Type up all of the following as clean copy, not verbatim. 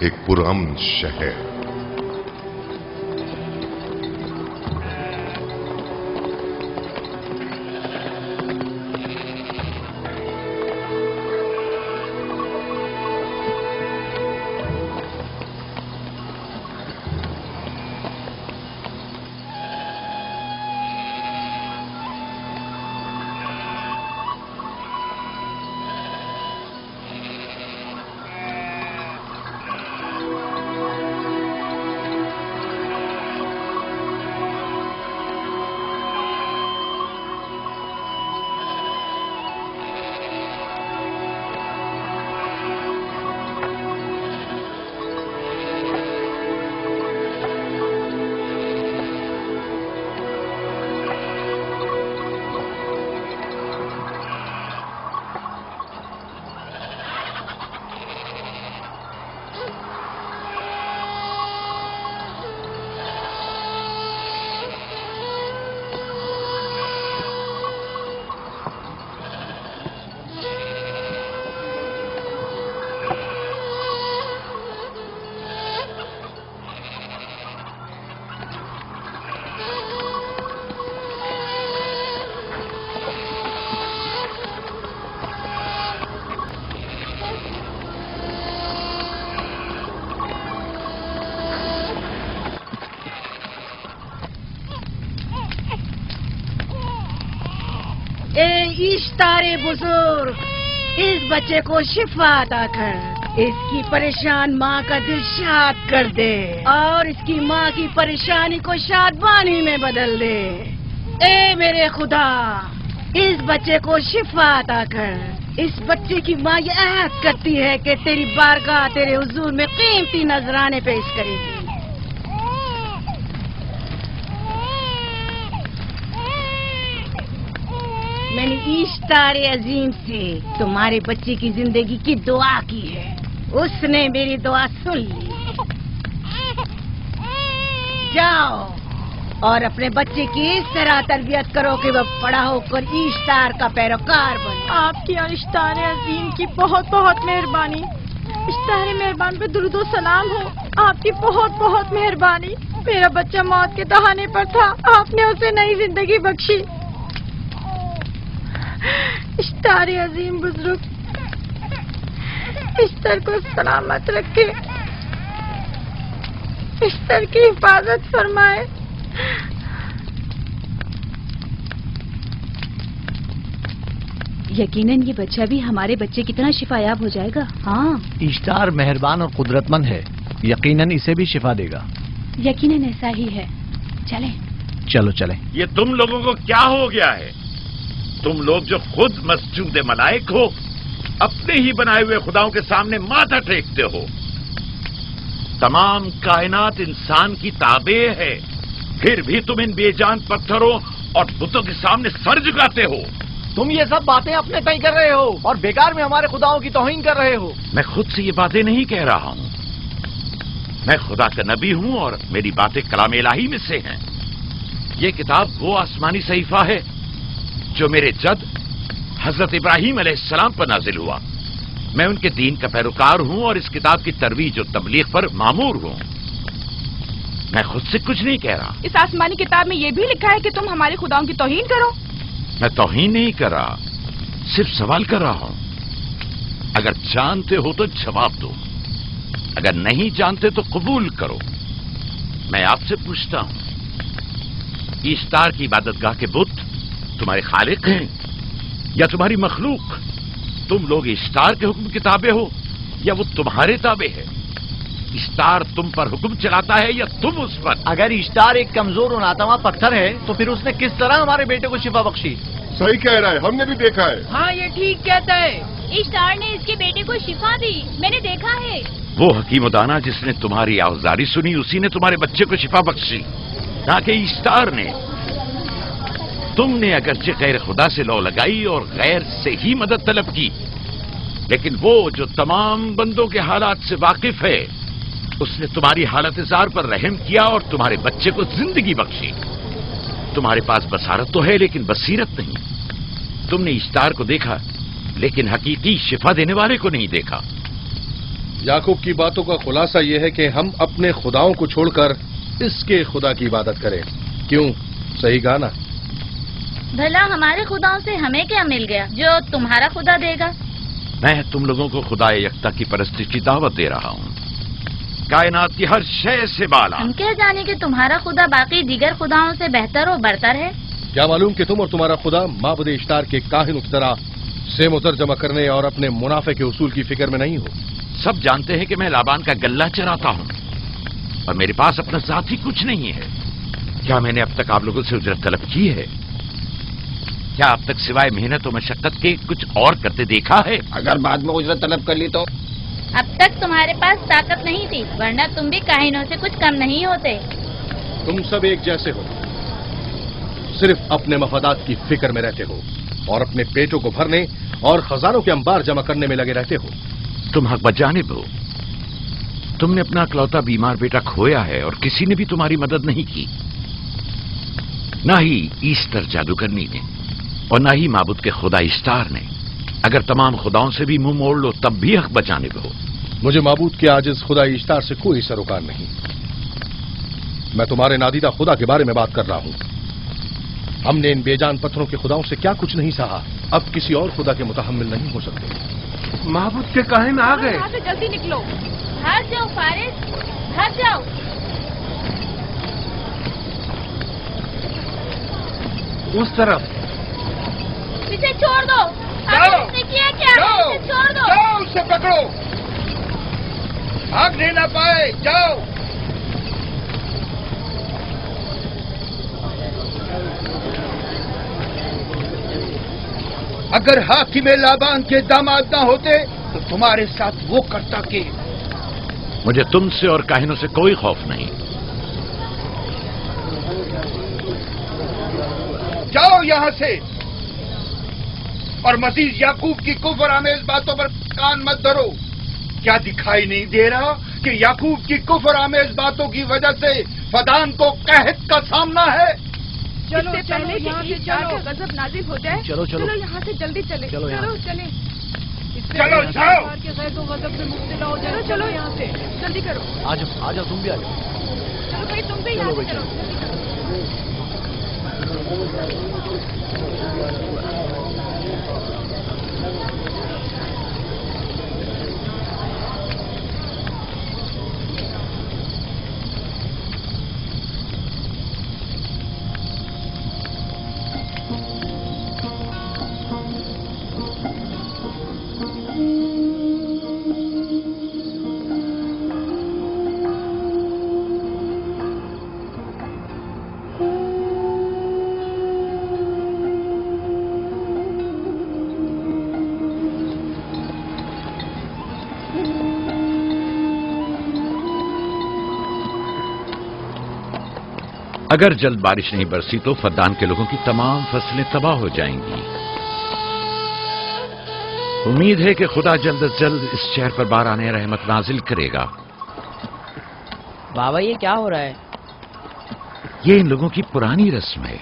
ایک پرامن شہر. اشتار بزرگ، اس بچے کو شفا عطا کر، اس کی پریشان ماں کا دل شاد کر دے اور اس کی ماں کی پریشانی کو شادمانی میں بدل دے. اے میرے خدا، اس بچے کو شفا عطا کر. اس بچے کی ماں یہ عہد کرتی ہے کہ تیری بارگاہ تیرے حضور میں قیمتی نذرانے پیش کرے گی. میں نے اشتار عظیم سے تمہارے بچے کی زندگی کی دعا کی ہے، اس نے میری دعا سن لی. جاؤ اور اپنے بچے کی اس طرح تربیت کرو کہ وہ بڑا ہو کر اشتار کا پیروکار بنے. آپ کی اور اشتار عظیم کی بہت بہت مہربانی. اشتار مہربان پہ درود و سلام ہو. آپ کی بہت بہت مہربانی. میرا بچہ موت کے دہانے پر تھا، آپ نے اسے نئی زندگی بخشی. اشتار عظیم بزرگ اشتر کو سلامت رکھے، اشتر کی حفاظت فرمائے. یقیناً یہ بچہ بھی ہمارے بچے کی طرح شفا یاب ہو جائے گا. ہاں، اشتار مہربان اور قدرت مند ہے، یقیناً اسے بھی شفا دے گا. یقیناً ایسا ہی ہے. چلیں. چلو چلیں. یہ تم لوگوں کو کیا ہو گیا ہے؟ تم لوگ جو خود مسجود ملائک ہو، اپنے ہی بنائے ہوئے خداؤں کے سامنے ماتھا ٹیکتے ہو. تمام کائنات انسان کی تابع ہے، پھر بھی تم ان بے جان پتھروں اور بتوں کے سامنے سر جھکاتے ہو. تم یہ سب باتیں اپنے تئیں کر رہے ہو اور بیکار میں ہمارے خداؤں کی توہین کر رہے ہو. میں خود سے یہ باتیں نہیں کہہ رہا ہوں، میں خدا کا نبی ہوں اور میری باتیں کلام الہی میں سے ہیں. یہ کتاب وہ آسمانی صحیفہ ہے جو میرے جد حضرت ابراہیم علیہ السلام پر نازل ہوا. میں ان کے دین کا پیروکار ہوں اور اس کتاب کی ترویج و تبلیغ پر مامور ہوں. میں خود سے کچھ نہیں کہہ رہا. اس آسمانی کتاب میں یہ بھی لکھا ہے کہ تم ہمارے خداؤں کی توہین کرو. میں توہین نہیں کر رہا، صرف سوال کر رہا ہوں. اگر جانتے ہو تو جواب دو، اگر نہیں جانتے تو قبول کرو. میں آپ سے پوچھتا ہوں، اشتار کی عبادت گاہ کے بت تمہارے خالق ہیں یا تمہاری مخلوق؟ تم لوگ اشتار کے حکم کے تابع ہو یا وہ تمہارے تابع ہے؟ اشتار تم پر حکم چلاتا ہے یا تم اس پر؟ اگر اشتار ایک کمزور اور ناتواں پتھر ہے تو پھر اس نے کس طرح ہمارے بیٹے کو شفا بخشی؟ صحیح کہہ رہا ہے، ہم نے بھی دیکھا ہے. ہاں یہ ٹھیک کہتا ہے. اشتار نے اس کے بیٹے کو شفا دی، میں نے دیکھا ہے. وہ حکیم و دانا جس نے تمہاری آوازاری سنی اسی نے تمہارے بچے کو شفا بخشی، نہ کہ اشتار نے. تم نے اگرچہ غیر خدا سے لو لگائی اور غیر سے ہی مدد طلب کی، لیکن وہ جو تمام بندوں کے حالات سے واقف ہے اس نے تمہاری حالت زار پر رحم کیا اور تمہارے بچے کو زندگی بخشی. تمہارے پاس بصارت تو ہے لیکن بصیرت نہیں. تم نے اشتار کو دیکھا لیکن حقیقی شفا دینے والے کو نہیں دیکھا. याकूब की बातों का खुलासा ये है कि हम अपने खुदाओं को छोड़कर इसके खुदा की इबादत करें। क्यों? सही कहा ना? भला हमारे खुदाओं से हमें क्या मिल गया जो तुम्हारा खुदा देगा? मैं तुम लोगों को खुदा यकता की परस्ती की दावत दे रहा हूँ, कायनात की हर शय से बाला। हम क्या जाने कि तुम्हारा खुदा बाकी दीगर खुदाओं से बेहतर और बरतर है? क्या मालूम कि तुम और तुम्हारा खुदा माबुद इश्तार के काहिनों की तरह सेम उतर जमा करने और अपने मुनाफे के उसूल की फिक्र में नहीं हो। सब जानते हैं कि मैं लाबान का गल्ला चराता हूँ और मेरे पास अपना साथी कुछ नहीं है। क्या मैंने अब तक आप लोगों से उजरत तलब की है? क्या अब तक सिवाय मेहनत और मशक्कत के कुछ और करते देखा है? अगर बाद में उजरत तलब कर ली तो? अब तक तुम्हारे पास ताकत नहीं थी, वरना तुम भी काहिनों से कुछ कम नहीं होते। तुम सब एक जैसे हो, सिर्फ अपने मफादात की फिक्र में रहते हो और अपने पेटों को भरने और खजानों के अंबार जमा करने में लगे रहते हो। तुम हक बजानिब हो। तुमने अपना इकलौता बीमार बेटा खोया है और किसी ने भी तुम्हारी मदद नहीं की, ना ही ईस्टर जादूगरनी ने और ना ही माबुद के खुदा इश्तार ने। अगर तमाम खुदाओं से भी मुंह मोड़ लो तब भी हक बजानिब हो। मुझे माबूद के आजिज खुदा इश्तार से कोई सरोकार नहीं। मैं तुम्हारे नादीदा खुदा के बारे में बात कर रहा हूं। हमने इन बेजान पत्थरों के खुदाओं से क्या कुछ नहीं सहा, अब किसी और खुदा के मुतहम्मिल नहीं हो सकते। माबूद के काहिन आ गए। यहाँ से जल्दी निकलो। भाग जाओ फारिस, भाग जाओ। उस तरफ इसे छोड़ दो। जाओ। आपने किया क्या? जाओ। इसे छोड़ दो। जाओ, उसे पकड़ो, भागने ना पाए। जाओ। अगर हाकिम लाबान के दामाद ना होते तो तुम्हारे साथ वो करता के। मुझे तुमसे और काहिनों से कोई खौफ नहीं। जाओ यहाँ से और मजीद याकूब की कुफ्र आमेज बातों पर कान मत धरो। क्या दिखाई नहीं दे रहा कि याकूब की कुफ्र आमेज बातों की वजह से फदान को कहत का सामना है? चलो पहले यहाँ से जाकर गजब नाजिल हो जाए। चलो, चलो। चलो यहाँ से जल्दी चले। चलो यहाँ चलो से। चले। चलो, जाओ। गजब से मुब्तला हो जाए। चलो यहाँ से जल्दी करो। आ जाओ तुम भी आ जाओ। चलो भाई तुम भी यहाँ चलो से भाई, चलो। अगर जल्द बारिश नहीं बरसी तो फद्दान के लोगों की तमाम फसलें तबाह हो जाएंगी। उम्मीद है कि खुदा जल्द अज जल्द इस शहर पर बाराने रहमत नाजिल करेगा। बाबा ये क्या हो रहा है? ये इन लोगों की पुरानी रस्म है।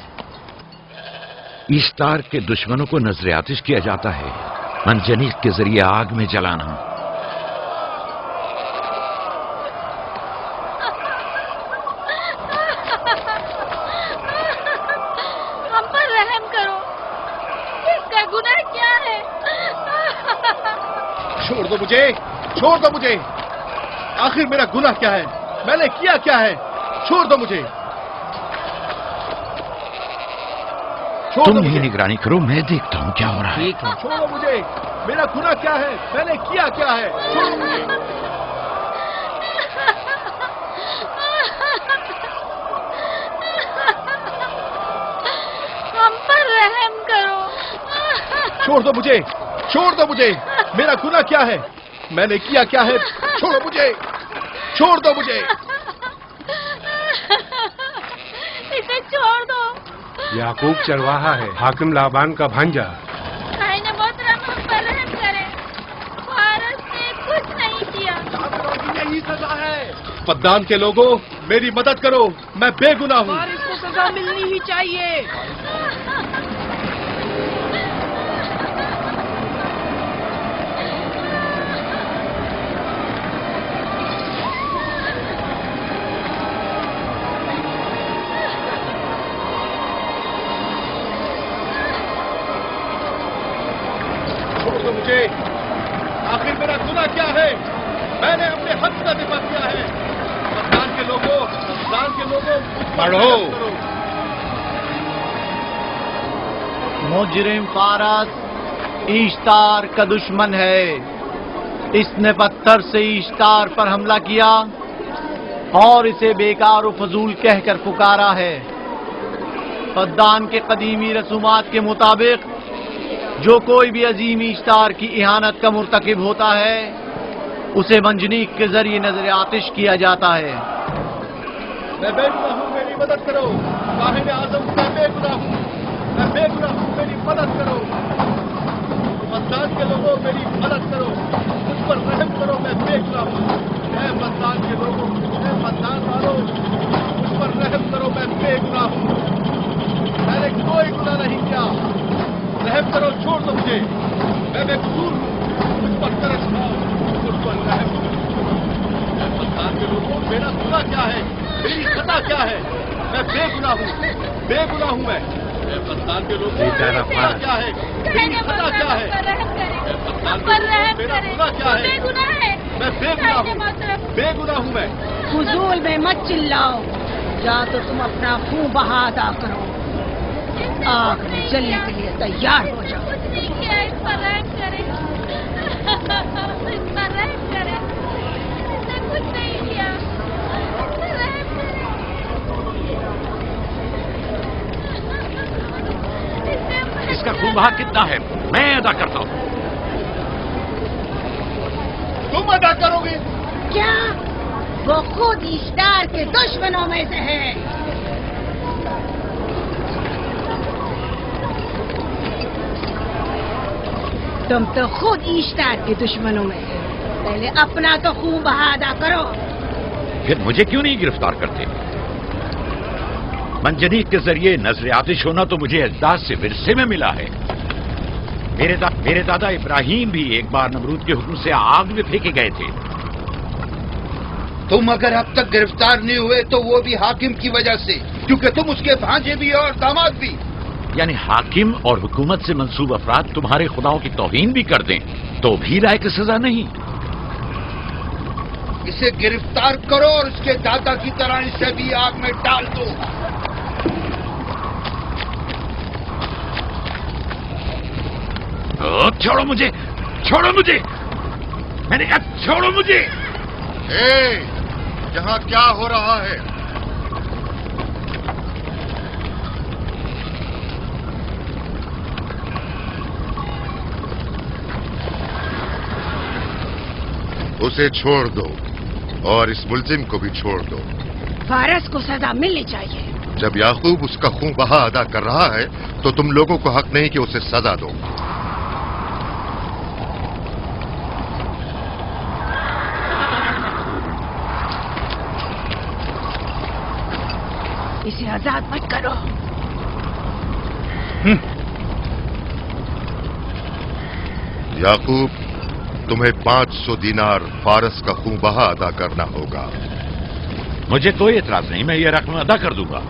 ईस्तार के दुश्मनों को नजर आतिश किया जाता है, मंजनीक के जरिए आग में जलाना। हम पर रहम करो, इसका गुनाह क्या है? छोड़ दो मुझे, छोड़ दो मुझे। आखिर मेरा गुनाह क्या है? मैंने किया क्या है? छोड़ दो मुझे। छोड़ तुम दो ही मुझे। निगरानी करो, मैं देखता हूं क्या हो रहा है। ठीक है। छोड़ो मुझे। मेरा गुनाह क्या है? मैंने किया क्या है? छोड़ो मुझे। हम पर रहम करो। छोड़ दो मुझे, छोड़ दो मुझे। मेरा गुनाह क्या है? मैंने किया क्या है? छोड़ो मुझे, छोड़ दो मुझे। इसे छोड़ दो। याकूब चरवाहा है, हाकिम लाबान का भांजा। खाने मोहतरम हम पर रहम करे। फारस ने कुछ नहीं किया। यही सजा है। पद्दान के लोगों, मेरी मदद करो, मैं बेगुनाह हूँ। और इसको सजा मिलनी ही चाहिए। مجھے آخر میرا گناہ کیا ہے؟ میں نے اپنے حق کا دفاع کیا ہے. افغان کے لوگوں پڑھو. مجرم فارس ایشتار کا دشمن ہے. اس نے پتھر سے ایشتار پر حملہ کیا اور اسے بیکار و فضول کہہ کر پکارا ہے. فدان کے قدیمی رسومات کے مطابق جو کوئی بھی عظیم ایشتار کی اہانت کا مرتکب ہوتا ہے اسے منجنیق کے ذریعے نظر آتش کیا جاتا ہے. میں بے گناہ ہوں، میری مدد کرو. صاحب اعظم میں بے گناہ ہوں، میں بے گناہ ہوں، میری مدد کرو. مدان کے لوگوں میری مدد کرو، مجھ پر رحم کرو، میں بے گناہ ہوں. اے مدان کے لوگوں، اے مدان والوں، مجھ پر رحم کرو، میں بے گناہ ہوں. میں نے کوئی گناہ نہیں کیا. رحم کرو، چھوڑ دو مجھے، میں بے قصور ہوں. مجھ پر ترس کھاؤ، مجھ پر رحم کرو. اے مدان کے لوگوں، میرا گناہ کیا ہے؟ میری خطا کیا ہے؟ میں بے گناہ ہوں، بے گناہ ہوں. میں اے مدان کے لوگوں، میری خطا کیا ہے؟ میری خطا کیا ہے؟ اے مدان کے لوگوں، میرا گناہ کیا ہے؟ میں بے گناہ ہوں، بے گناہ ہوں. میں فضول میں مت چلاؤ، یا تو تم اپنا خون بہا ادا کرو. آگ میں جلنے کے لیے تیار ہو جاؤ. کچھ نہیں کیا، اس پر رحم کرے، اس پر رحم کرے. اس نے کچھ نہیں کیا، اس پر رحم کرے. اس کا خون بہا کتنا ہے میں ادا کرتا ہوں. تم ادا کرو گے؟ کیا وہ خود ایشتار کے دشمنوں میں سے ہے؟ تم تو خود ایشتار کے دشمنوں میں سے. پہلے اپنا تو خون بہا ادا کرو. پھر مجھے کیوں نہیں گرفتار کرتے؟ منجنیق کے ذریعے نظر آتش ہونا تو مجھے اجداد سے ورثے میں ملا ہے. میرے دادا ابراہیم بھی ایک بار نمرود کے حکم سے آگ میں پھینکے گئے تھے. تم اگر اب تک گرفتار نہیں ہوئے تو وہ بھی حاکم کی وجہ سے، کیونکہ تم اس کے بھانجے بھی اور داماد بھی. یعنی حاکم اور حکومت سے منسوب افراد تمہارے خداؤں کی توہین بھی کر دیں تو بھی لائق سزا نہیں؟ اسے گرفتار کرو اور اس کے دادا کی طرح اسے بھی آگ میں ڈال دو. چھوڑو مجھے، چھوڑو مجھے، میں نے کہا چھوڑو مجھے. یہاں کیا ہو رہا ہے؟ اسے چھوڑ دو اور اس ملزم کو بھی چھوڑ دو. فارس کو سزا ملنی چاہیے. جب یعقوب اس کا خون بہا ادا کر رہا ہے تو تم لوگوں کو حق نہیں کہ اسے سزا دو. اسے آزاد مت کرو. یعقوب، تمہیں 500 دینار فارس کا خون بہا ادا کرنا ہوگا. مجھے کوئی اعتراض نہیں، میں یہ رقم ادا کر دوں گا.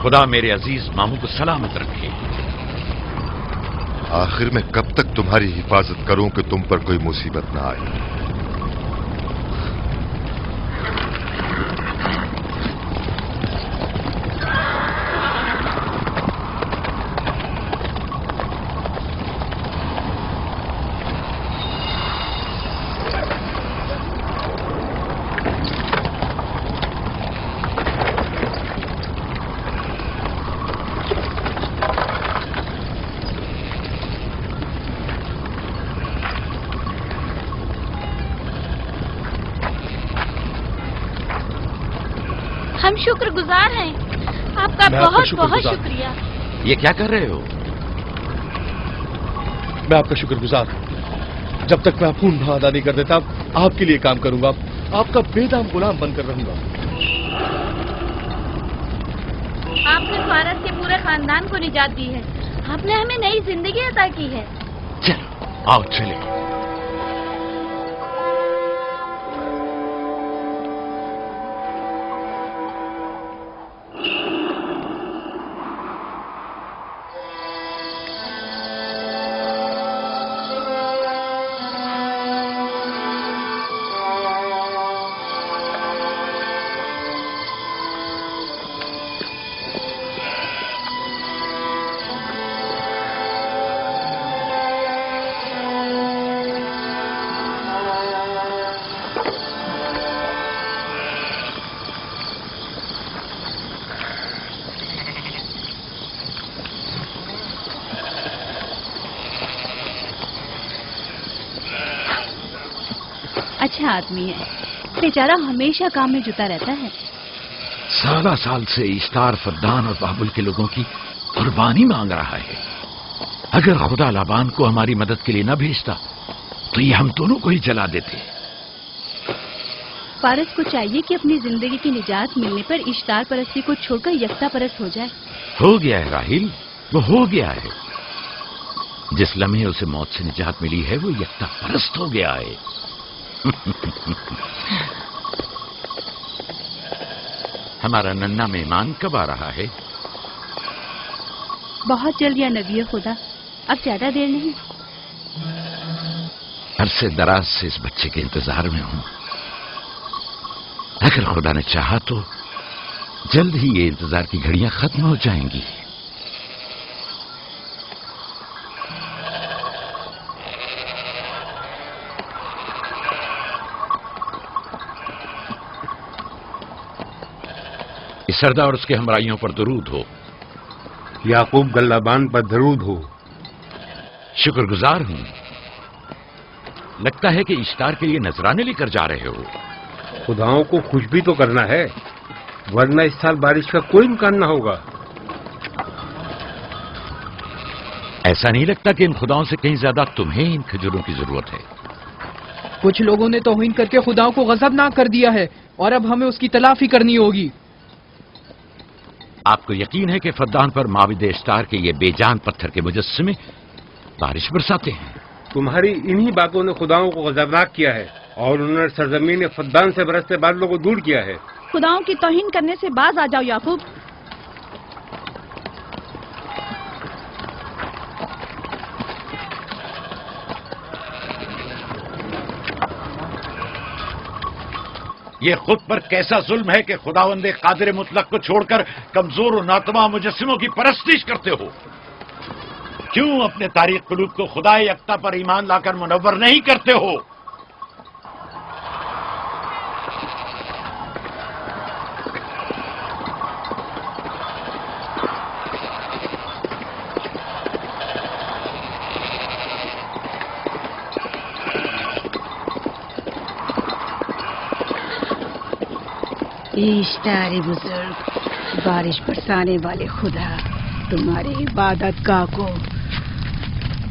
خدا میرے عزیز ماموں کو سلامت رکھے. آخر میں کب تک تمہاری حفاظت کروں کہ تم پر کوئی مصیبت نہ آئے؟ ہم شکر گزار ہیں آپ کا. بہت بہت شکریہ. یہ کیا کر رہے ہو؟ میں آپ کا شکر گزار ہوں. جب تک میں خون بہا ادا نہیں کر دیتا آپ کے لیے کام کروں گا. آپ کا بے دام غلام بن کر رہوں گا. آپ نے فارس کے پورے خاندان کو نجات دی ہے. آپ نے ہمیں نئی زندگی عطا کی ہے. چلو آؤ چلے. اچھا آدمی ہے، بیچارہ ہمیشہ کام میں جتا رہتا ہے۔ سالہ سال سے اشتار فدان اور بابل کے لوگوں کی قربانی مانگ رہا ہے۔ اگر خدا لابان کو ہماری مدد کے لیے نہ بھیجتا تو یہ ہم دونوں کو ہی جلا دیتے۔ فارس کو چاہیے کہ اپنی زندگی کی نجات ملنے پر اشتار پرستی کو چھوڑ کر یکتا پرست ہو جائے۔ ہو گیا ہے راہیل، وہ ہو گیا ہے۔ جس لمحے اسے موت سے نجات ملی ہے وہ یکتا پرست ہو گیا ہے۔ ہمارا ننھا مہمان کب آ رہا ہے؟ بہت جلد یا نبی خدا، اب زیادہ دیر نہیں۔ عرصے دراز سے اس بچے کے انتظار میں ہوں۔ اگر خدا نے چاہا تو جلد ہی یہ انتظار کی گھڑیاں ختم ہو جائیں گی۔ اس سردار اور اس کے ہمراہیوں پر درود ہو۔ یعقوب گلابان پر درود ہو۔ شکر گزار ہوں۔ لگتا ہے کہ اشتار کے لیے نذرانے لے کر جا رہے ہو۔ خداؤں کو خوش بھی تو کرنا ہے، ورنہ اس سال بارش کا کوئی امکان نہ ہوگا۔ ایسا نہیں لگتا کہ ان خداؤں سے کہیں زیادہ تمہیں ان کھجوروں کی ضرورت ہے؟ کچھ لوگوں نے توہین کر کے خداؤں کو غضبناک کر دیا ہے اور اب ہمیں اس کی تلافی کرنی ہوگی۔ آپ کو یقین ہے کہ فدان پر معبد اشتار کے یہ بے جان پتھر کے مجسمے بارش برساتے ہیں؟ تمہاری انہی باتوں نے خداؤں کو غضبناک کیا ہے اور انہوں نے سرزمین فدان سے برستے بادلوں کو دور کیا ہے۔ خداؤں کی توہین کرنے سے باز آ جاؤ یعقوب۔ یہ خود پر کیسا ظلم ہے کہ خداوند قادر مطلق کو چھوڑ کر کمزور و ناتواں مجسموں کی پرستش کرتے ہو؟ کیوں اپنے تاریخ قلوب کو خدا یکتا پر ایمان لا کر منور نہیں کرتے ہو؟ اشتار بزرگ، بارش برسانے والے خدا، تمہاری عبادت گاہ کو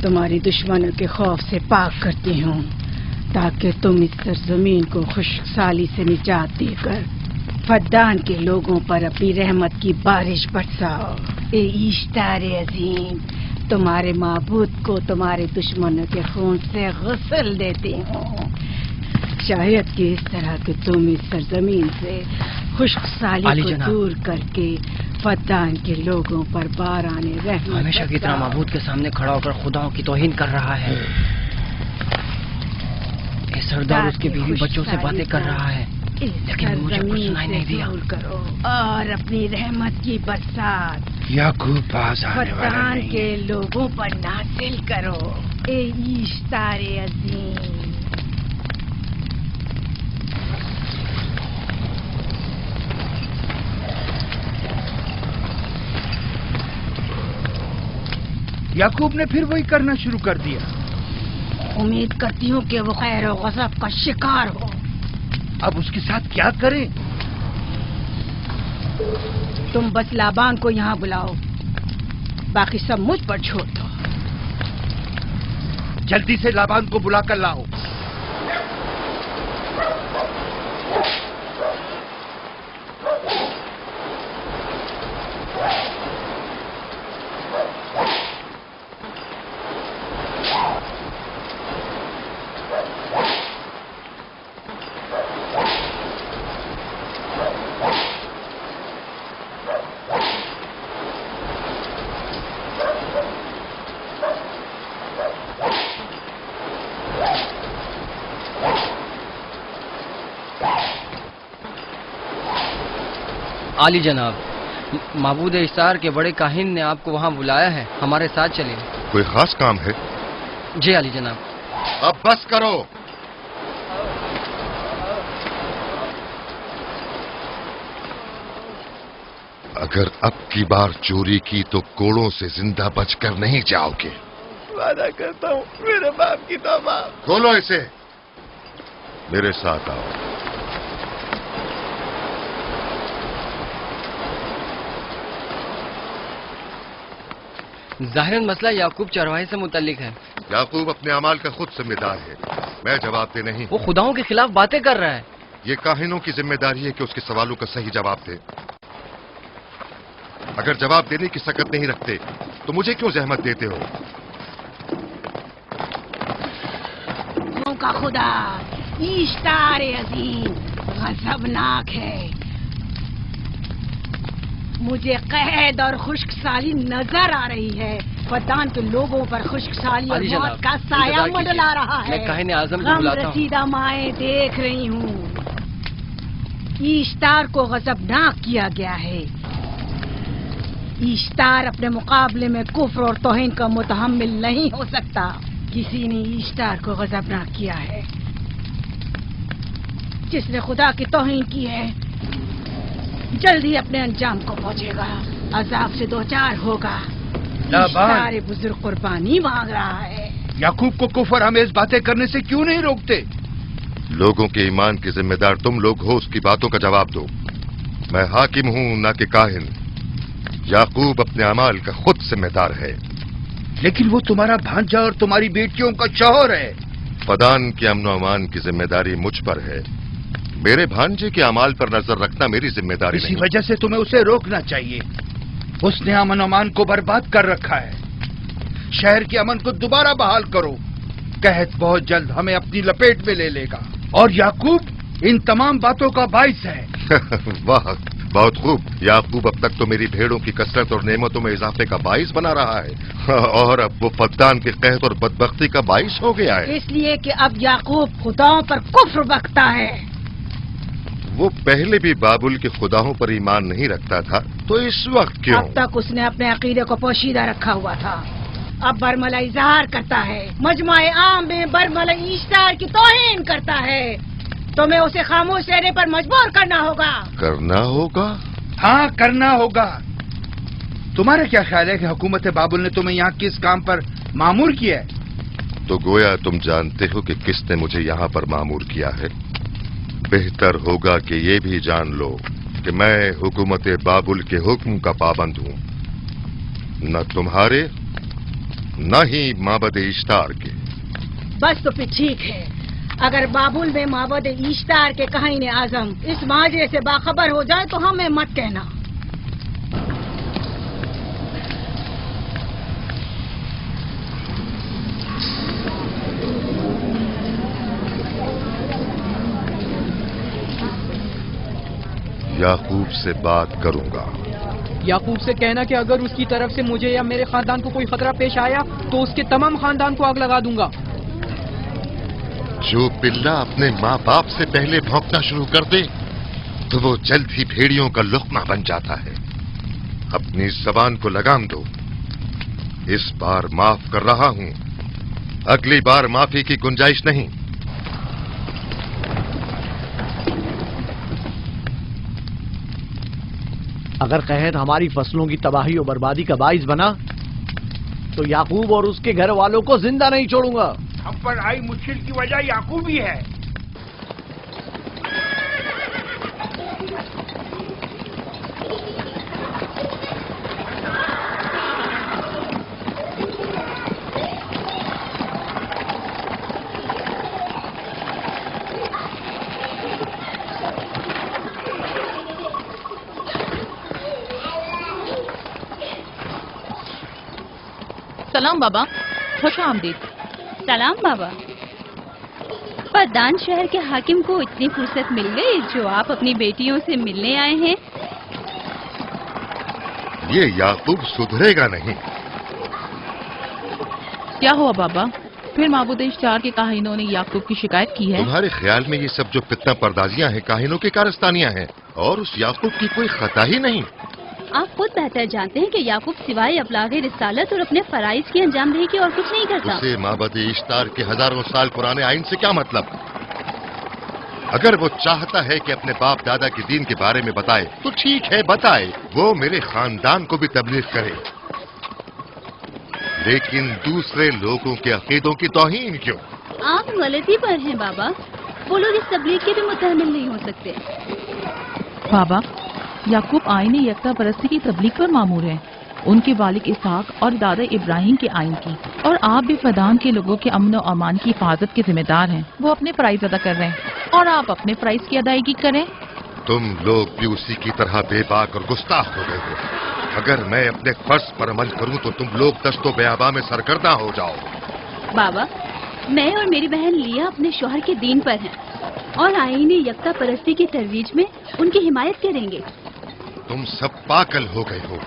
تمہاری دشمنوں کے خوف سے پاک کرتی ہوں تاکہ تم اس سرزمین کو خشک سالی سے نجات دے کر فدان کے لوگوں پر اپنی رحمت کی بارش برساؤ۔ اے اشتار عظیم، تمہارے معبود کو تمہارے دشمنوں کے خون سے غسل دیتی ہوں، شاید کہ اس طرح کہ تم اس سرزمین سے خشک سالی کو دور کر کے فدان کے لوگوں پر باران رحمت ہمیشہ کی طرح معبود کے سامنے کھڑا ہو کر خداؤں کی توہین کر رہا ہے۔ یہ سردار اس کے بیوی بچوں سے باتیں کر رہا ہے لیکن مجھے کچھ سنائی نہیں دیا۔ کرو اور اپنی رحمت کی برسات یعقوب پاس آنے والا فدان نہیں۔ کے لوگوں پر نازل کرو۔ اے اشتار عظیم، یعقوب نے پھر وہی کرنا شروع کر دیا۔ امید کرتی ہوں کہ وہ خیر و غضب کا شکار ہو۔ اب اس کے ساتھ کیا کریں؟ تم بس لابان کو یہاں بلاؤ، باقی سب مجھ پر چھوڑ دو۔ جلدی سے لابان کو بلا کر لاؤ۔ عالی جناب، معبود اشتار کے بڑے کاہن نے آپ کو وہاں بلایا ہے، ہمارے ساتھ چلیں۔ کوئی خاص کام ہے؟ جی عالی جناب۔ اب بس کرو۔ اگر اب کی بار چوری کی تو کوڑوں سے زندہ بچ کر نہیں جاؤ گے۔ وعدہ کرتا ہوں میرے باپ کی توبہ۔ کھولو اسے۔ मेरे साथ आओ। ज़ाहिरन मसला याकूब चरवाहे से मुतल्लिक है। याकूब अपने अमाल का खुद जिम्मेदार है, मैं जवाब दे नहीं। वो खुदाओं के खिलाफ बातें कर रहा है। ये काहिनों की जिम्मेदारी है कि उसके सवालों का सही जवाब दे। अगर जवाब देने की सकत नहीं रखते तो मुझे क्यों जहमत देते हो? का खुदा इश्तार अजीम गजबनाक है। मुझे कैद और खुश्क साली नजर आ रही है। फद्दान के लोगों पर खुश्क साली और मौत का साया मंडला रहा है। मैं काहिन आज़म को बुलाता हूं। रसीदा माएँ देख रही हूँ। इश्तार को गजबनाक किया गया है। इश्तार अपने मुकाबले में कुफ्र और तौहीन का मुतहम्मिल नहीं हो सकता। किसी ने इश्तार को गजबनाक किया है। जिसने खुदा की तौहीन की है जल्दी अपने अंजाम को पहुंचेगा, अजाब से दो चार होगा। इश्तार बुजुर्ग कुर्बानी मांग रहा है। याकूब को कुफर आमेज बातें करने से क्यों नहीं रोकते? लोगों के ईमान के जिम्मेदार तुम लोग हो, उसकी बातों का जवाब दो। मैं हाकिम हूं ना कि काहिन। याकूब अपने अमाल का खुद जिम्मेदार है। लेकिन वो तुम्हारा भांजा और तुम्हारी बेटियों का शौहर है। फदान के अमन अमान की जिम्मेदारी मुझ पर है। मेरे भांजे के अमाल पर नजर रखना मेरी जिम्मेदारी नहीं। इसी वजह से तुम्हें उसे रोकना चाहिए। उसने अमन अमान को बर्बाद कर रखा है। शहर के अमन को दोबारा बहाल करो। कहत बहुत जल्द हमें अपनी लपेट में ले लेगा और याकूब इन तमाम बातों का बाइस है। वाह, बहुत खूब। याकूब अब तक तो मेरी भेड़ों की कसरत और नेमतों में इजाफे का बाइस बना रहा है और अब वो फद्दान के कहत और बदबख्ती का बाइस हो गया है। इसलिए कि अब याकूब खुदाओं पर कुफ्र बकता है। वो पहले भी बाबुल के खुदाओं पर ईमान नहीं रखता था, तो इस वक्त क्यों? अब तक उसने अपने अकीदे को पोशीदा रखा हुआ था। अब बरमला इजहार करता है, मजमाए आम में बरमला इश्तार की तौहीन करता है। तुम्हें उसे खामोश रहने पर मजबूर करना होगा। करना होगा? हाँ, करना होगा। तुम्हारा क्या ख्याल है कि हुकूमत बाबुल ने तुम्हें यहाँ किस काम पर मामूर किया है? तो गोया तुम जानते हो कि किसने मुझे यहाँ पर मामूर किया है। बेहतर होगा कि ये भी जान लो कि मैं हुकूमत बाबुल के हुक्म का पाबंद हूँ, न तुम्हारे न ही माबद इश्तार के। बस तो फिर ठीक है। अगर बाबुल में माबद इश्तार के काहिन आजम इस माजरे से बाखबर हो जाए तो हमें मत कहना। याकूब से बात करूंगा। याकूब से कहना कि अगर उसकी तरफ से मुझे या मेरे खानदान को कोई खतरा पेश आया तो उसके तमाम खानदान को आग लगा दूंगा। जो पिल्ला अपने माँ बाप से पहले भौंकना शुरू कर दे तो वो जल्द ही भेड़ियों का लुक़मा बन जाता है। अपनी जबान को लगाम दो। इस बार माफ कर रहा हूं, अगली बार माफी की गुंजाइश नहीं। अगर कहत हमारी फसलों की तबाही और बर्बादी का बाइस बना तो याकूब और उसके घर वालों को जिंदा नहीं छोड़ूंगा। हम पर आई मुश्किल की वजह याकूब ही है। सलाम बाबा, खुश आमदीद। सलाम बाबा। फद्दान शहर के हाकिम को इतनी फुर्सत मिल गई जो आप अपनी बेटियों से मिलने आए हैं। ये याकूब सुधरेगा नहीं। क्या हुआ बाबा? फिर माबूद इश्तार के काहिनों ने याकूब की शिकायत की है? तुम्हारे ख्याल में ये सब जो फितना पर्दाजियां हैं काहिनों की कारस्तानियां हैं और उस याकूब की कोई खता ही नहीं। आप खुद बेहतर जानते हैं कि याकूब सिवाय अबलागे रिसालत और अपने फराइज की अंजामदही की और कुछ नहीं करता। उसे माबद इश्तार के हजारों साल पुराने आइन से क्या मतलब? अगर वो चाहता है कि अपने बाप दादा के दीन के बारे में बताए तो ठीक है, बताए। वो मेरे खानदान को भी तबलीग करे, लेकिन दूसरे लोगों के अकीदों की तौहीन क्यों? आप गलती पर हैं बाबा। वो लोग इस तबलीग के भी मुतहम्मिल नहीं हो सकते। बाबा, याकूब आईन यकता परस्ती की तबलीग पर मामूर है, उनके वालिद इसहाक और दादा इब्राहिम के आइन की, और आप भी फदान के लोगों के अमन और अमान की हिफाजत के जिम्मेदार हैं। वो अपने फराइज अदा कर रहे हैं और आप अपने फराइज की अदायगी करें। तुम लोग भी उसी की तरह बेबाक और गुस्ताख हो गए हो। अगर मैं अपने फर्ज पर अमल करूं तो तुम लोग दस्तो बेआबा में सरगर्दा हो जाओ। बाबा, मैं और मेरी बहन लिया अपने शौहर के दीन पर हैं और आईन यकता परस्ती की तरवीज में उनकी हिमायत करेंगे। तुम सब पागल हो गए हो।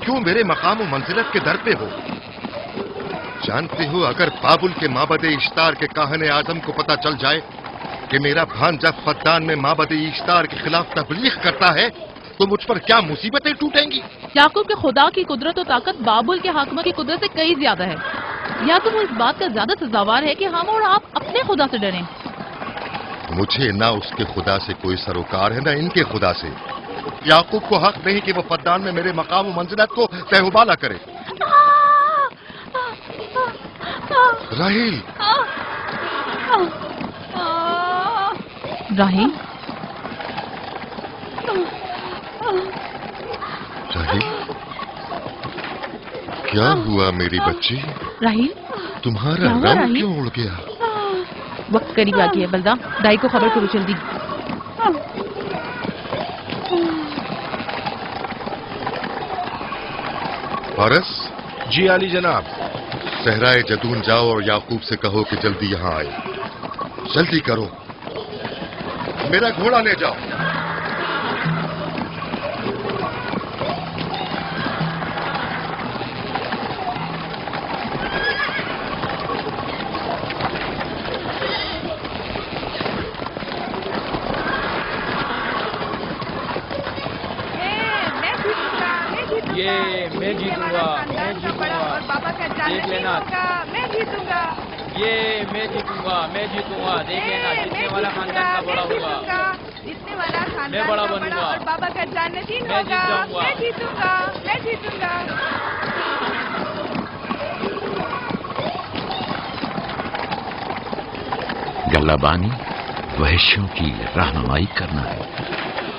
क्यों मेरे मकाम और मंजिलत के दर पे हो? जानते हो, अगर बाबुल के माबद इश्तार के काहने आजम को पता चल जाए कि मेरा भांजा फद्दान में माबद इश्तार के खिलाफ तबलीग करता है तो मुझ पर क्या मुसीबतें टूटेंगी। याकूब के खुदा की कुदरत और ताकत बाबुल के हाकिम की कुदरत से कई ज्यादा है। या तो वो इस बात का ज्यादा सजावार है कि हम और आप अपने खुदा से डरें। मुझे ना उसके खुदा से कोई सरोकार है, ना इनके खुदा से। याकूब को हक नहीं कि वो फद्दान में मेरे मकाम और मंजिलत को तहबाला करे। राहिल, राहिल, राहिल, क्या हुआ मेरी बच्ची? राहिल, तुम्हारा रंग क्यों उड़ गया? वक्त करीब आ गया। बलदा, दाई को खबर करो जल्दी। फारस? जी आली जनाब। सहराए जदून जाओ और याकूब से कहो कि जल्दी यहाँ आए। जल्दी करो, मेरा घोड़ा ले जाओ। ये मैं जीतूंगा, मैं जीतूंगा, देख लेना। मैं जीतूंगा, ये मैं जीतूंगा, मैं जीतूंगा, देख लेना। जीतने वाला खानदान का बड़ा होगा, जीतने वाला खानदान मैं बड़ा का बनूंगा और बाबा का जान्नतीन मैं जीत होगा। जाऊंगा। मैं जीतूंगा, मैं जीतूंगा। गल्लाबानी वहशियों की रहनुमाई करना है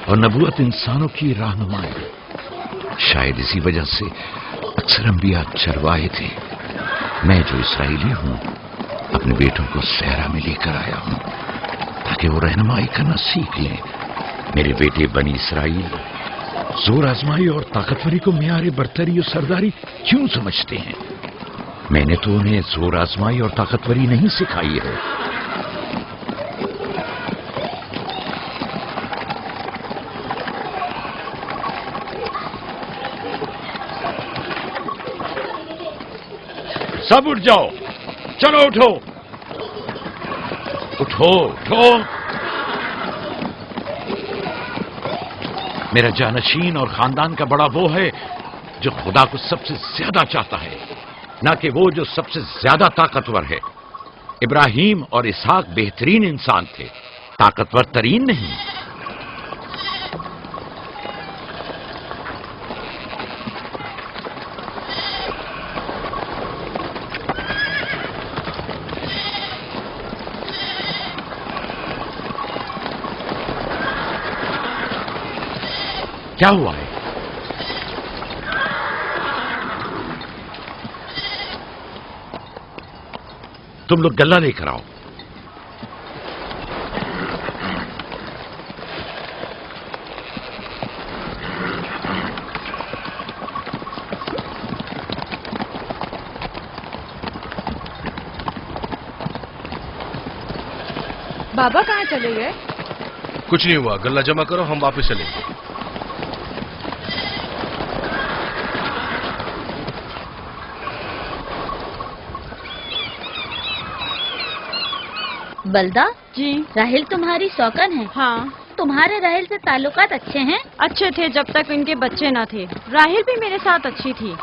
और नबूवत इंसानों की रहनुमाई। शायद इसी वजह से अक्सर अंबिया चरवाहे थे। मैं जो इसराइली हूँ अपने बेटों को सहरा में लेकर आया हूँ ताकि वो रहनुमाई करना सीख लें। मेरे बेटे बनी इसराइल जोर आजमाई और ताकतवरी को मियारे बरतरी और सरदारी क्यों समझते हैं? मैंने तो उन्हें जोर आजमाई और ताकतवरी नहीं सिखाई है। सब उठ जाओ, चलो उठो, उठो, उठो। मेरा जानशीन और खानदान का बड़ा वो है जो खुदा को सबसे ज्यादा चाहता है, ना कि वो जो सबसे ज्यादा ताकतवर है। इब्राहिम और इसहाक बेहतरीन इंसान थे, ताकतवर तरीन नहीं। क्या हुआ है? तुम लोग गल्ला लेकर आओ। बाबा कहाँ चले गए? कुछ नहीं हुआ, गल्ला जमा करो, हम वापस चलेंगे। बलदा जी, राहिल तुम्हारी शौकन है। हाँ, तुम्हारे राहिल से ताल्लुकात अच्छे हैं? अच्छे थे जब तक इनके बच्चे न थे। राहिल भी मेरे साथ अच्छी थी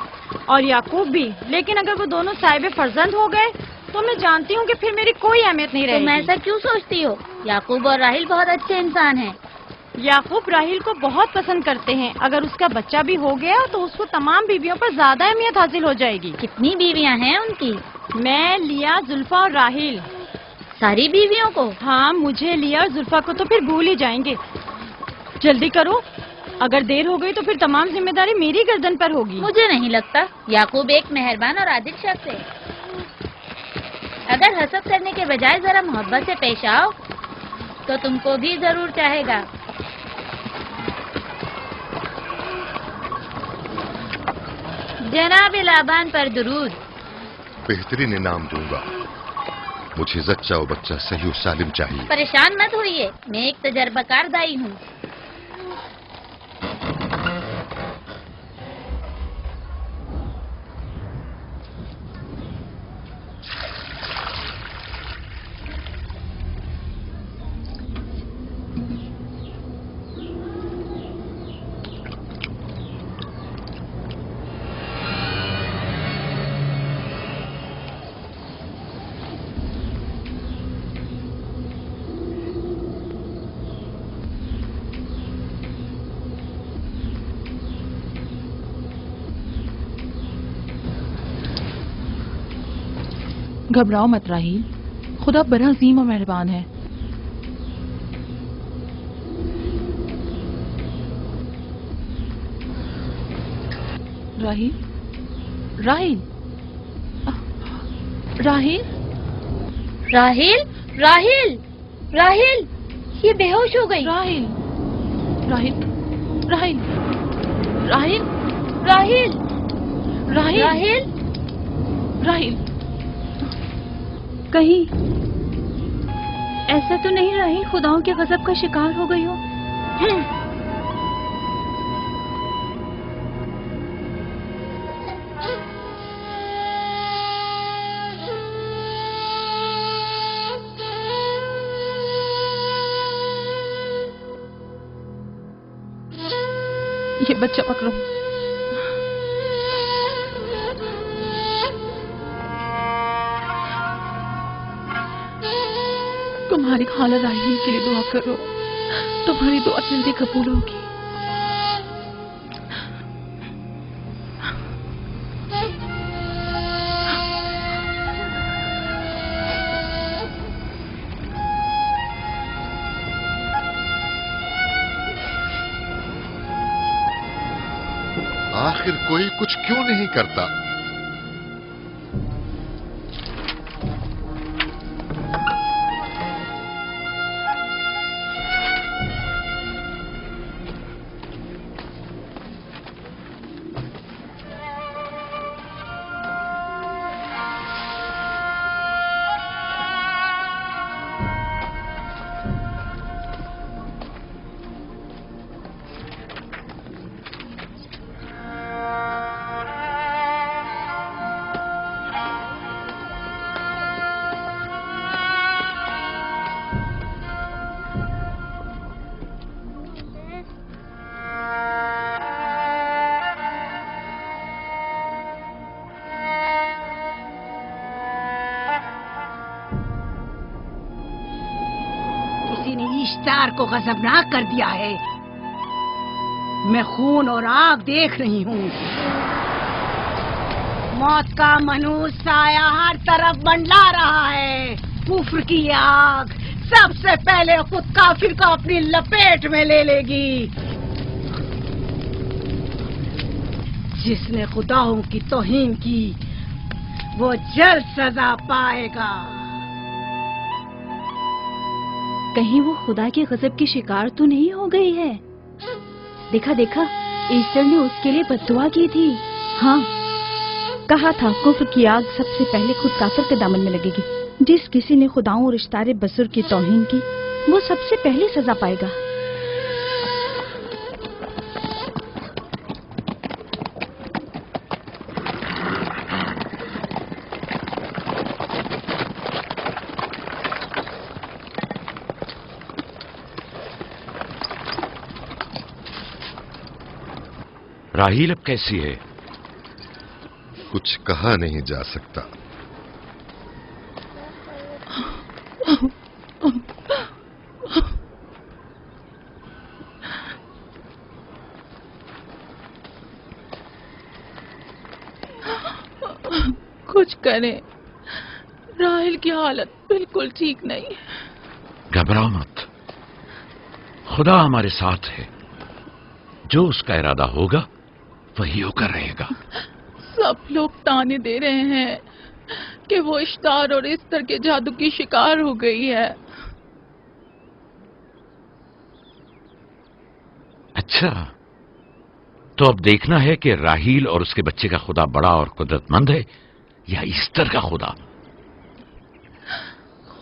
और याकूब भी, लेकिन अगर वो दोनों साहिब फर्जंद हो गए तो मैं जानती हूँ कि फिर मेरी कोई अहमियत नहीं रहेगी। तुम ऐसा क्यों सोचती हो? याकूब और राहिल बहुत अच्छे इंसान हैं। याकूब राहिल को बहुत पसंद करते हैं। अगर उसका बच्चा भी हो गया तो उसको तमाम बीवियों पर ज्यादा अहमियत हासिल हो जाएगी। कितनी बीवियां हैं उनकी? मैं, लिया, जुल्फा और राहिल। सारी बीवियों को? हाँ, मुझे, लिया और जुल्फा को तो फिर भूल ही जाएंगे। जल्दी करो, अगर देर हो गई तो फिर तमाम जिम्मेदारी मेरी गर्दन पर होगी। मुझे नहीं लगता। याकूब एक मेहरबान और आदिल शख्स है। अगर हसद करने के बजाय जरा मोहब्बत से पेश आओ तो तुमको भी जरूर चाहेगा। जनाब लाबान पर दुरूद। बेहतरीन इनाम दूंगा। मुझे जच्चा और बच्चा सही और सालिम चाहिए। परेशान मत होइए, मैं एक तजर्बाकार दाई हूँ। घबराओ मत राहील, खुदा बड़ा अजीम और मेहरबान है। राहील, राहील, राहील, राहील, राहील, राहील, ये बेहोश हो गई। राहील, राहील, राहील, राहील, राहील, राहील, राहील, राहील। कहीं ऐसा तो नहीं राहील खुदाओं के गजब का शिकार हो गई हो? ये बच्चा पकड़ो। तुम्हारी खाला राहील के लिए दुआ करो, तुम्हारी दुआ जल्दी कबूल होगी। आखिर कोई कुछ क्यों नहीं करता? इश्तार को गजबनाक कर दिया है। मैं खून और आग देख रही हूँ। मौत का मनूस साया हर तरफ मंडला रहा है। कुफ्र की आग सबसे पहले खुद काफिर को अपनी लपेट में ले लेगी। जिसने खुदाओं की तौहीन की वो जल्द सजा पाएगा। कहीं वो खुदा के गजब की शिकार तो नहीं हो गई है? देखा देखा, ईस्टर ने उसके लिए बद्दुआ की थी। हाँ, कहा था कुफ्र की आग सबसे पहले खुद काफिर के दामन में लगेगी। जिस किसी ने खुदाओं और इश्तारे बसुर की तौहीन की वो सबसे पहले सजा पाएगा। राहील अब कैसी है? कुछ कहा नहीं जा सकता। कुछ करें, राहील की हालत बिल्कुल ठीक नहीं। घबराओ मत, खुदा हमारे साथ है। जो उसका इरादा होगा वही होकर रहेगा। सब लोग ताने दे रहे हैं कि वो इश्तार और इस्तर के जादू की शिकार हो गई है। अच्छा, तो अब देखना है कि राहील और उसके बच्चे का खुदा बड़ा और कुदरतमंद है या ईस्टर का खुदा।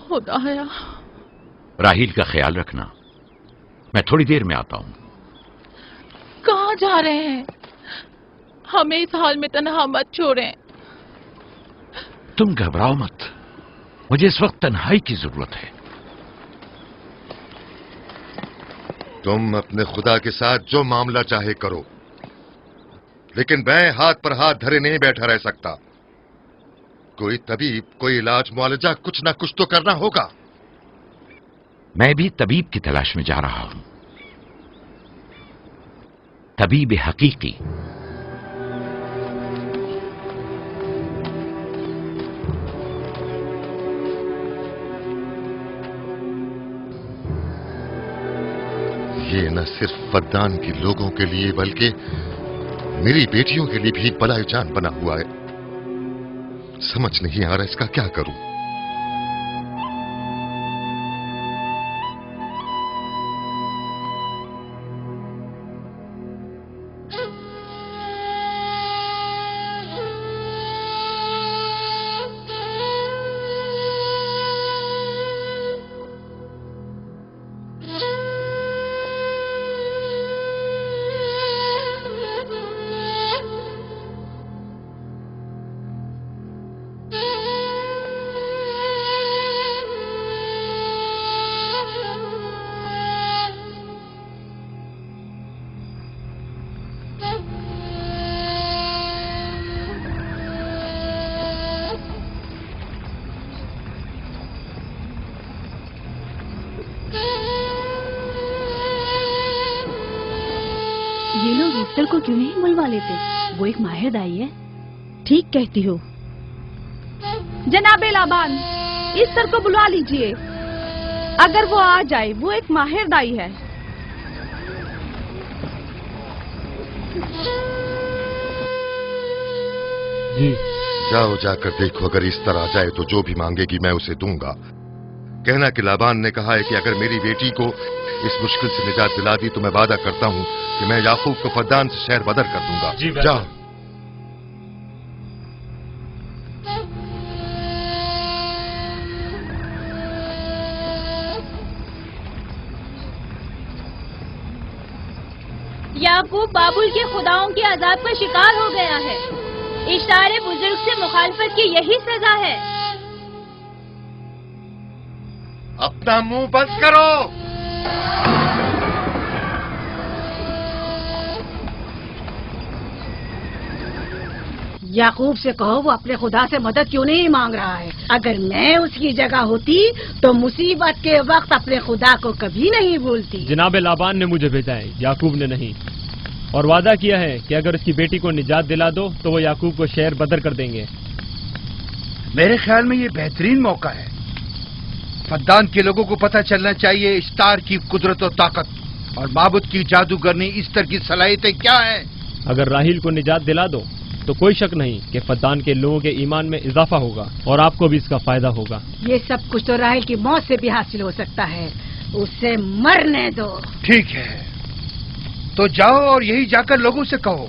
खुदाया, राहील का ख्याल रखना, मैं थोड़ी देर में आता हूं। कहाँ जा रहे हैं? हमें इस हाल में तन्हा मत छोड़ें। तुम घबराओ मत, मुझे इस वक्त तन्हाई की जरूरत है। तुम अपने खुदा के साथ जो मामला चाहे करो, लेकिन मैं हाथ पर हाथ धरे नहीं बैठा रह सकता। कोई तबीब, कोई इलाज, मुआलजा, कुछ ना कुछ तो करना होगा। मैं भी तबीब की तलाश में जा रहा हूं, तबीब हकीकी। ये न सिर्फ फद्दान के लोगों के लिए बल्कि मेरी बेटियों के लिए भी बलाए जान बना हुआ है। समझ नहीं आ रहा इसका क्या करूं। ये लोग ईस्टर को क्यों नहीं बुलवा लेते? वो एक माहिर दाई है। ठीक कहती हो। जनाबे लाबान, ईस्टर को बुलवा लीजिए। अगर वो आ जाए, वो एक माहिर दाई है। जी। जाओ, जाकर देखो, अगर इस तरह आ जाए तो जो भी मांगेगी मैं उसे दूंगा। कहना कि लाबान ने कहा है कि अगर मेरी बेटी को इस मुश्किल से निजात दिला दी तो मैं वादा करता हूं कि मैं याकूब को फद्दान से शहर बदर कर दूंगा। जाओ। याकूब बाबुल के खुदाओं के अजाब का शिकार हो गया है। इशारे बुजुर्ग से मुखालफत की यही सजा है। अपना मुंह बंद करो। याकूब से कहो वो अपने खुदा से मदद क्यों नहीं मांग रहा है। अगर मैं उसकी जगह होती तो मुसीबत के वक्त अपने खुदा को कभी नहीं भूलती। जनाब लाबान ने मुझे भेजा है, याकूब ने नहीं, और वादा किया है कि अगर उसकी बेटी को निजात दिला दो तो वो याकूब को शहर बदर कर देंगे। मेरे ख्याल में ये बेहतरीन मौका है। फद्दान के लोगों को पता चलना चाहिए इस्तार की कुदरत और ताकत और माबुद की जादूगरनी ईस्टर की सलाहियतें क्या हैं। अगर राहील को निजात दिला दो तो कोई शक नहीं कि फद्दान के लोगों के ईमान में इजाफा होगा और आपको भी इसका फायदा होगा। ये सब कुछ तो राहील की मौत से भी हासिल हो सकता है। उसे मरने दो। ठीक है, तो जाओ और यही जाकर लोगों से कहो,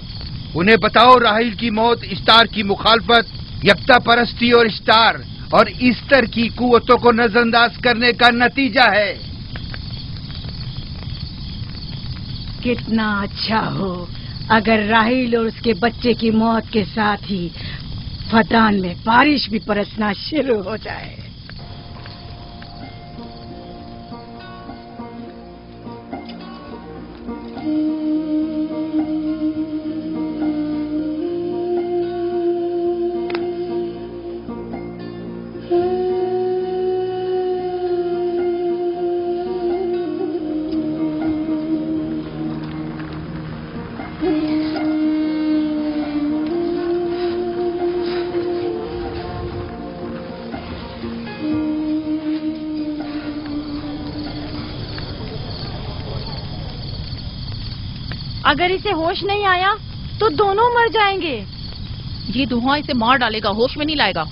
उन्हें बताओ राहील की मौत इस्तार की मुखालफत, यकता परस्ती और इस्तार और ईस्टर की कुव्वतों को नजरअंदाज करने का नतीजा है। कितना अच्छा हो अगर राहील और उसके बच्चे की मौत के साथ ही फद्दान में बारिश भी बरसना शुरू हो जाए। اگر اسے ہوش نہیں آیا تو دونوں مر جائیں گے. یہ دھواں اسے مار ڈالے گا، ہوش میں نہیں لائے گا.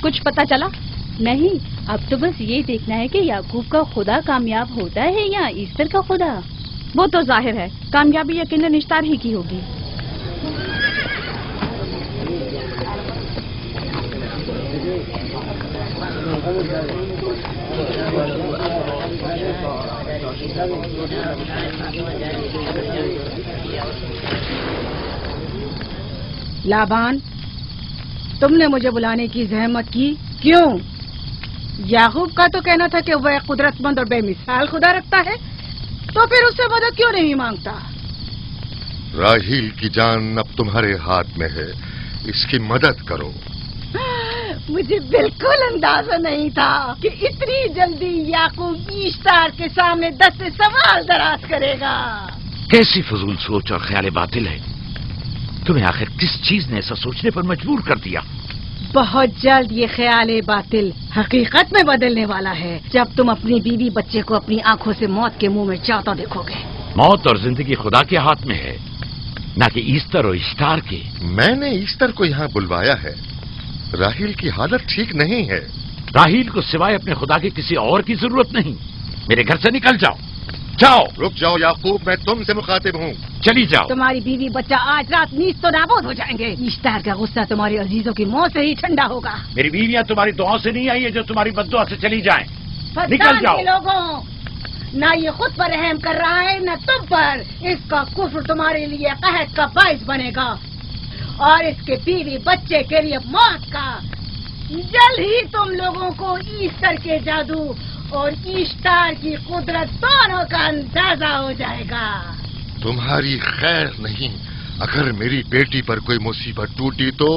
کچھ پتا چلا؟ نہیں، اب تو بس یہ دیکھنا ہے کہ یعقوب کا خدا کامیاب ہوتا ہے یا ایسٹر کا خدا. وہ تو ظاہر ہے کامیابی یقیناً اشتار ہی کی ہوگی. لابان، تم نے مجھے بلانے کی زحمت کی کیوں؟ یعقوب کا تو کہنا تھا کہ وہ ایک قدرت مند اور بے مثال خدا رکھتا ہے، تو پھر اس سے مدد کیوں نہیں مانگتا؟ راہیل کی جان اب تمہارے ہاتھ میں ہے، اس کی مدد کرو. مجھے بالکل اندازہ نہیں تھا کہ اتنی جلدی یعقوب اشتار کے سامنے 10 سوال دراز کرے گا. کیسی فضول سوچ اور خیال باطل ہے. تمہیں آخر کس چیز نے ایسا سوچنے پر مجبور کر دیا؟ بہت جلد یہ خیال باطل حقیقت میں بدلنے والا ہے جب تم اپنی بیوی بچے کو اپنی آنکھوں سے موت کے منہ میں جاتا دیکھو گے. موت اور زندگی خدا کے ہاتھ میں ہے، نہ کہ ایسٹر اور اشتار کے. میں نے ایسٹر کو یہاں بلوایا ہے. راہیل کی حالت ٹھیک نہیں ہے. راہیل کو سوائے اپنے خدا کے کسی اور کی ضرورت نہیں. میرے گھر سے نکل جاؤ. جاؤ. رک جاؤ یعقوب، میں تم سے مخاطب ہوں. چلی جاؤ. تمہاری بیوی بچہ آج رات نیز تو نابود ہو جائیں گے. اشتار کا غصہ تمہارے عزیزوں کی موت سے ہی ٹھنڈا ہوگا. میری بیویاں تمہاری دعاؤں سے نہیں آئی ہے جو تمہاری بددعا سے چلی جائیں. نکل فدان جاؤ. کے لوگوں، نہ یہ خود پر رحم کر رہا ہے نہ تم پر. اس کا کفر تمہارے لیے قحط کا باعث بنے گا اور اس کے بیوی بچے کے لیے موت کا. جلد ہی تم لوگوں کو ایسٹر کے جادو اور اشتار کی قدرت دونوں کا اندازہ ہو جائے گا. تمہاری خیر نہیں. اگر میری بیٹی پر کوئی مصیبت ٹوٹی تو